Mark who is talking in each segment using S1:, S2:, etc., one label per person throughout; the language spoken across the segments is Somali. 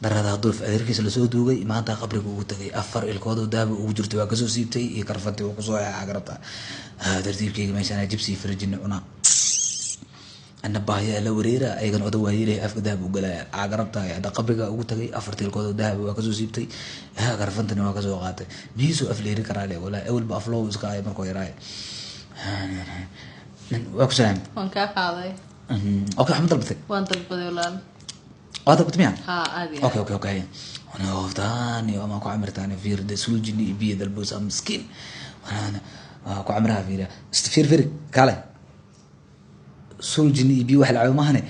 S1: darada dulf adeerkiisa la soo duugay maanta qabriga ugu tagay afar ilkood oo daaba ugu jirtay waa kasoo siibtay iyo karfatay oo kusoo garabta tartiibkayga meeshaan jibsi farjin cuna أنا باهي على وريرة أيضا عضو وهيله أفقد ذهب وقلا عقربتها يعني قبل وقتها أفرت القضاء ذهب وكذو سيبتي ها عرفتني وكذو قاطع بيسو أفليري كرالي ولا أول بأفلو وسكاي مركوي راي وكسلام
S2: وان كيف هذا
S1: أوكي حمد طلبتك
S2: وان طلبتي ولا
S1: طلبت مين
S2: ها عادي
S1: أوكي أنا أفضاني وما كو عمر تاني في رد سوجني بيد البوس مسكين وأنا كو عمرها في استفير كاله سولجني بي واحد العوامهني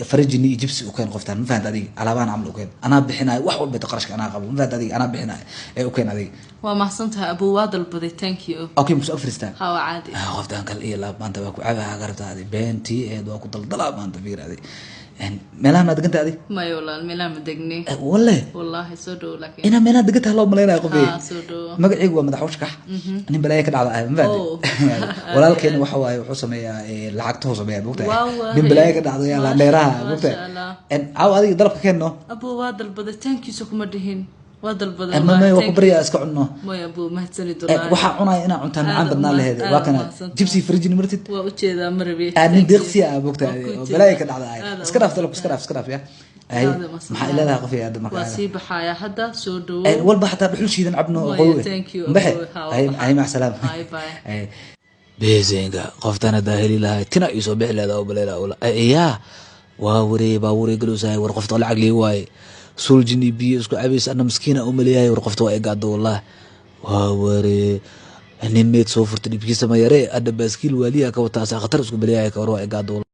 S1: فرجني جبسي وكان قفتان ما فهمت هذه على بان عمل وكان انا بحناي wax walba taqarashka ana qabo ma fahmta هذه انا بحناي ee وكان هذه
S2: waa maxsantahay abu wadal badi thank you
S1: okay musu afristaan
S2: ha waa caadi
S1: qoftaan kal iyo laab maanta waa ku cabaha garabta hadi beenti ee waa ku daldalaa maanta fiiradi en meelaha ma deganta hadi
S2: ma yolaan meelaha ma degni wallahi soo dhow laakiin
S1: ina meelaha deganta loo maleynaa qofay
S2: soo dhow
S1: magacaygu waa madaxwashka nin balay ka dhacday ma fahmta walaalkeen waxa waaye wuxuu sameeyaa lacagta uu sameeyaa bogtay nin balay ka dhacday la dheeraha bogtay en aw adiga dalabka keeno
S2: abu wadal badi thank you so kuma dhihin wadal badi
S1: ma waa ku bariya iska cunno
S2: ma abu mahadsanid wallahi
S1: waxa cunay ina cuntaan macaan badnaa leeyahay waa kana jibsi fridge martid
S2: waa u jeedaa marabi
S1: aan deeqsi ah bogtay balay ka dhacday iska dhaaf dalabka iska dhaaf ya ay maxaa ilaaha qofiya markaa
S2: waa sii baxaya hadda soo dhawo
S1: walba xataa dhuxul shiidan cabno qowe ay ma salaam ay beezenga qoftana daahili lahay tina isoo bixi leedahay oo baleela yaa waa wareey galuusahay war qofta lacag lii waay suljini biyo isku cabeys ana miskiina oo maleeyahay war qofta waa igaado wallaah waa wareey nimeed soo furtay dibkiisa ma yare adda baaskiil waliya ka wata khatar isku baleeyahay ka war waa igaado